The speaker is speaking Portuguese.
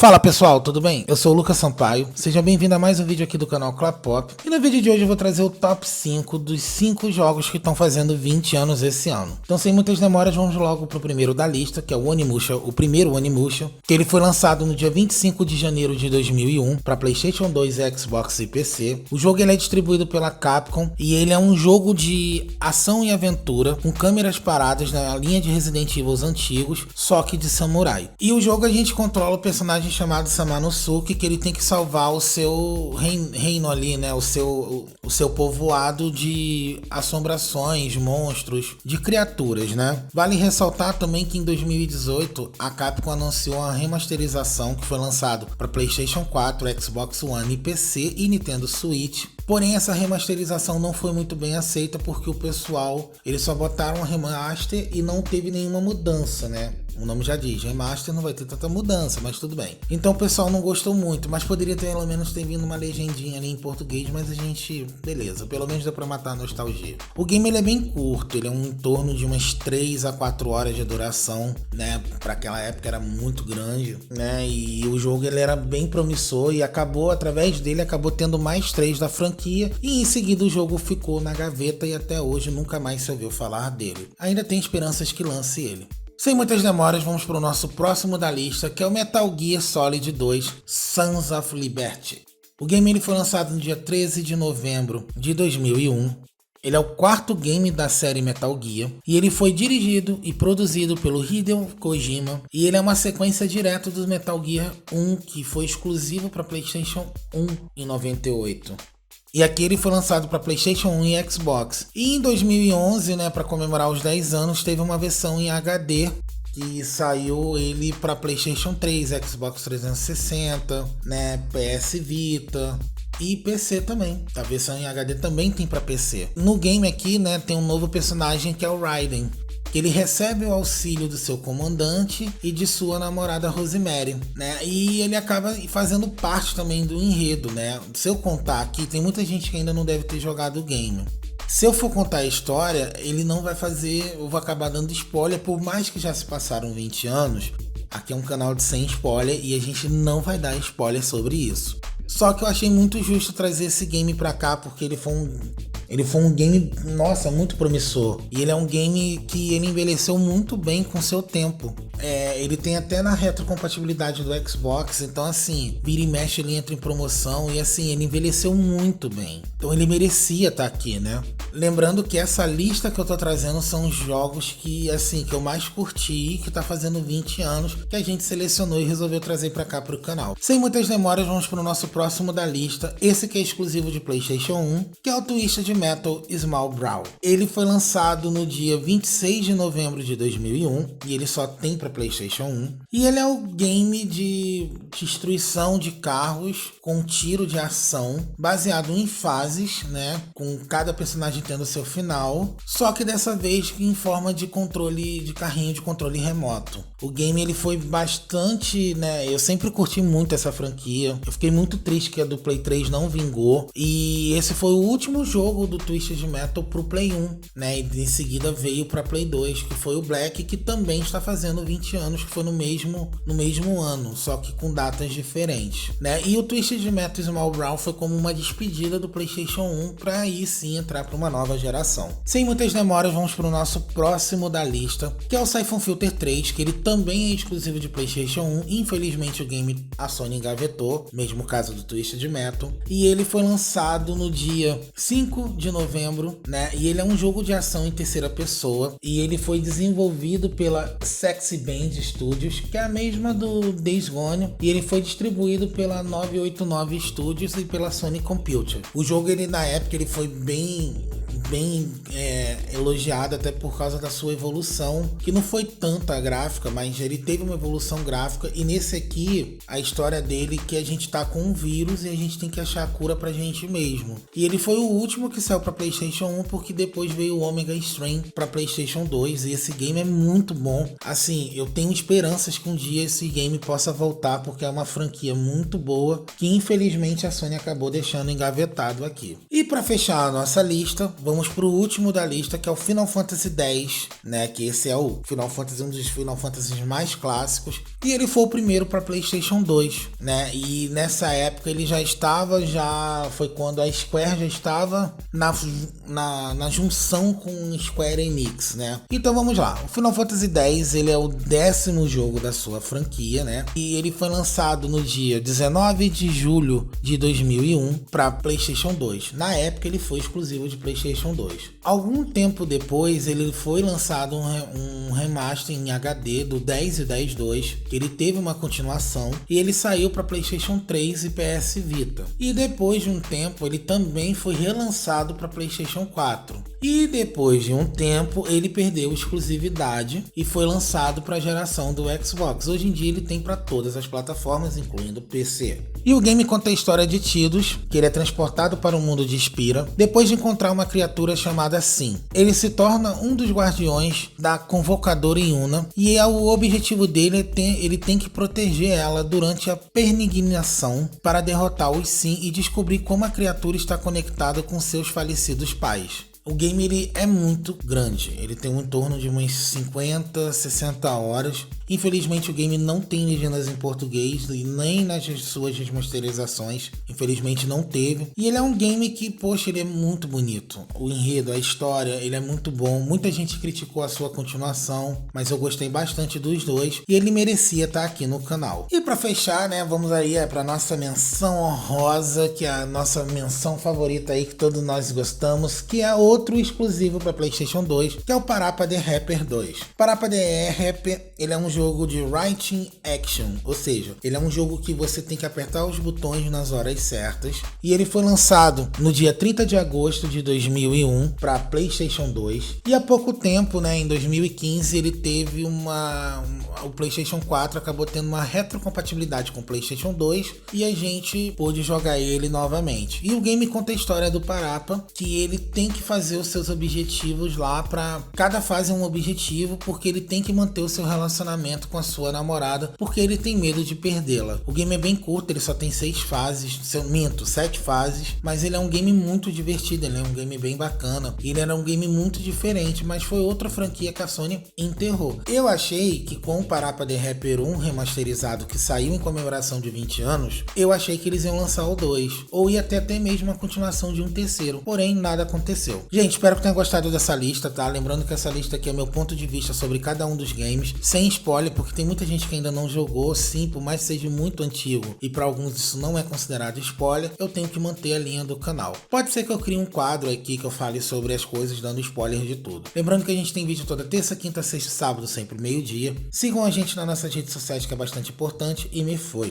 Fala pessoal, tudo bem? Eu sou o Lucas Sampaio, seja bem-vindo a mais um vídeo aqui do canal Clapop. E no vídeo de hoje eu vou trazer o top 5 dos 5 jogos que estão fazendo 20 anos esse ano. Então sem muitas demoras, vamos logo pro primeiro da lista, que é o Onimusha, o primeiro Onimusha, que ele foi lançado no dia 25 de janeiro de 2001 para PlayStation 2, Xbox e PC. O jogo ele é distribuído pela Capcom e ele é um jogo de ação e aventura com câmeras paradas na linha de Resident Evil antigos, só que de samurai. E o jogo a gente controla o personagem chamado Samanosuke, que ele tem que salvar o seu reino ali, né? O seu povoado de assombrações, monstros, de criaturas, né? Vale ressaltar também que em 2018 a Capcom anunciou uma remasterização que foi lançado para PlayStation 4, Xbox One e PC e Nintendo Switch. Porém, essa remasterização não foi muito bem aceita porque o pessoal, eles só botaram uma remaster e não teve nenhuma mudança, né? O nome já diz, remaster não vai ter tanta mudança, mas tudo bem. Então o pessoal não gostou muito, mas poderia ter pelo menos ter vindo uma legendinha ali em português, mas a gente, beleza, pelo menos dá pra matar a nostalgia. O game ele é bem curto, ele é em torno de umas 3 a 4 horas de duração, né? Pra aquela época era muito grande, né? E o jogo ele era bem promissor e através dele acabou tendo mais 3 da franquia e em seguida o jogo ficou na gaveta e até hoje nunca mais se ouviu falar dele. Ainda tem esperanças que lance ele. Sem muitas demoras, vamos para o nosso próximo da lista, que é o Metal Gear Solid 2 Sons of Liberty. O game ele foi lançado no dia 13 de novembro de 2001. Ele é o quarto game da série Metal Gear e ele foi dirigido e produzido pelo Hideo Kojima e ele é uma sequência direta do Metal Gear 1 que foi exclusivo para PlayStation 1 em 98. E aqui ele foi lançado para PlayStation 1 e Xbox. E em 2011, né, para comemorar os 10 anos, teve uma versão em HD que saiu ele para PlayStation 3, Xbox 360, né, PS Vita e PC também. A versão em HD também tem para PC. No game aqui, né, tem um novo personagem que é o Raiden. Ele recebe o auxílio do seu comandante e de sua namorada Rosemary, né? E ele acaba fazendo parte também do enredo, né? Se eu contar aqui, tem muita gente que ainda não deve ter jogado o game. Se eu for contar a história, ele não vai fazer, eu vou acabar dando spoiler, por mais que já se passaram 20 anos. Aqui é um canal de sem spoiler e a gente não vai dar spoiler sobre isso. Só que eu achei muito justo trazer esse game pra cá, porque ele foi um game, nossa, muito promissor. E ele é um game que ele envelheceu muito bem com seu tempo. Ele tem até na retrocompatibilidade do Xbox, então assim, vira e mexe ele entra em promoção e assim, ele envelheceu muito bem. Então ele merecia estar aqui, né? Lembrando que essa lista que eu tô trazendo são os jogos que eu mais curti, que tá fazendo 20 anos, que a gente selecionou e resolveu trazer pra cá pro canal. Sem muitas demoras, vamos pro nosso próximo da lista, esse que é exclusivo de PlayStation 1, que é o Twisted Metal Small Brawl. Ele foi lançado no dia 26 de novembro de 2001 e ele só tem para PlayStation 1. E ele é o game de destruição de carros com tiro de ação, baseado em fases, né? Com cada personagem tendo seu final, só que dessa vez em forma de controle de carrinho de controle remoto. O game ele foi bastante, né? Eu sempre curti muito essa franquia. Eu fiquei muito triste que a do Play 3 não vingou. E esse foi o último jogo do Twisted Metal pro Play 1, né? E em seguida veio para Play 2, que foi o Black, que também está fazendo 20 anos, que foi no mesmo ano, só que com datas diferentes, né? E o Twisted Metal Small Brawl foi como uma despedida do PlayStation 1 para aí sim entrar para uma nova geração. Sem muitas demoras, vamos para o nosso próximo da lista, que é o Siphon Filter 3, que ele também é exclusivo de PlayStation 1. Infelizmente o game a Sony engavetou, mesmo caso do Twisted Metal, e ele foi lançado no dia 5 de novembro, né? E ele é um jogo de ação em terceira pessoa e ele foi desenvolvido pela Sexy Band Studios, que é a mesma do Days Gone, e ele foi distribuído pela 989 Studios e pela Sony Computer. O jogo ele na época ele foi bem elogiado até por causa da sua evolução, que não foi tanta gráfica, mas ele teve uma evolução gráfica. E nesse aqui, a história dele é que a gente tá com um vírus e a gente tem que achar a cura pra gente mesmo. E ele foi o último que saiu pra PlayStation 1, porque depois veio o Omega Strain pra PlayStation 2, e esse game é muito bom. Assim, eu tenho esperanças que um dia esse game possa voltar, porque é uma franquia muito boa, que infelizmente a Sony acabou deixando engavetado aqui. E pra fechar a nossa lista, vamos pro último da lista, que é o Final Fantasy X, né? Que esse é o Final Fantasy, um dos Final Fantasy mais clássicos. E ele foi o primeiro para PlayStation 2, né? E nessa época ele foi quando a Square já estava na junção com Square Enix, né? Então vamos lá. O Final Fantasy X, ele é o 10º jogo da sua franquia, né? E ele foi lançado no dia 19 de julho de 2001 para PlayStation 2. Na época ele foi exclusivo de PlayStation 2. Algum tempo depois ele foi lançado um remaster em HD do 10 e 10.2. Ele teve uma continuação e ele saiu para PlayStation 3 e PS Vita. E depois de um tempo ele também foi relançado para PlayStation 4. E depois de um tempo ele perdeu exclusividade e foi lançado para a geração do Xbox. Hoje em dia ele tem para todas as plataformas, incluindo o PC. E o game conta a história de Tidus, que ele é transportado para o mundo de Spira, depois de encontrar uma criatura chamada Sin. Ele se torna um dos guardiões da Convocadora Yuna, e o objetivo dele ele tem que proteger ela durante a peregrinação para derrotar os Sin e descobrir como a criatura está conectada com seus falecidos pais. O game ele é muito grande, ele tem em torno de umas 50, 60 horas. Infelizmente o game não tem legendas em português e nem nas suas remasterizações, infelizmente não teve. E ele é um game que, poxa, ele é muito bonito. O enredo, a história, ele é muito bom. Muita gente criticou a sua continuação, mas eu gostei bastante dos dois e ele merecia estar aqui no canal. E para fechar, né, vamos aí para nossa menção honrosa, que é a nossa menção favorita aí que todos nós gostamos, que é outro exclusivo para PlayStation 2, que é o Parappa the Rapper 2. Parappa the Rapper, ele é um jogo de writing action, ou seja, ele é um jogo que você tem que apertar os botões nas horas certas, e ele foi lançado no dia 30 de agosto de 2001 para PlayStation 2, e há pouco tempo, né, em 2015, ele teve o PlayStation 4 acabou tendo uma retrocompatibilidade com o PlayStation 2 e a gente pôde jogar ele novamente. E o game conta a história do Parappa, que ele tem que fazer os seus objetivos lá, para cada fase é um objetivo, porque ele tem que manter o seu relacionamento com a sua namorada, porque ele tem medo de perdê-la. O game é bem curto, ele só tem 7 fases, mas ele é um game muito divertido, ele é um game bem bacana, ele era um game muito diferente, mas foi outra franquia que a Sony enterrou. Eu achei que com o Parappa the Rapper 1 remasterizado, que saiu em comemoração de 20 anos, eu achei que eles iam lançar o 2, ou ia ter até mesmo a continuação de um terceiro, porém nada aconteceu. Gente, espero que tenham gostado dessa lista, tá? Lembrando que essa lista aqui é meu ponto de vista sobre cada um dos games, sem spoiler, porque tem muita gente que ainda não jogou, sim, por mais que seja muito antigo, e para alguns isso não é considerado spoiler, eu tenho que manter a linha do canal. Pode ser que eu crie um quadro aqui que eu fale sobre as coisas, dando spoiler de tudo. Lembrando que a gente tem vídeo toda terça, quinta, sexta e sábado, sempre meio-dia. Sigam a gente nas nossas redes sociais, que é bastante importante, e me foi.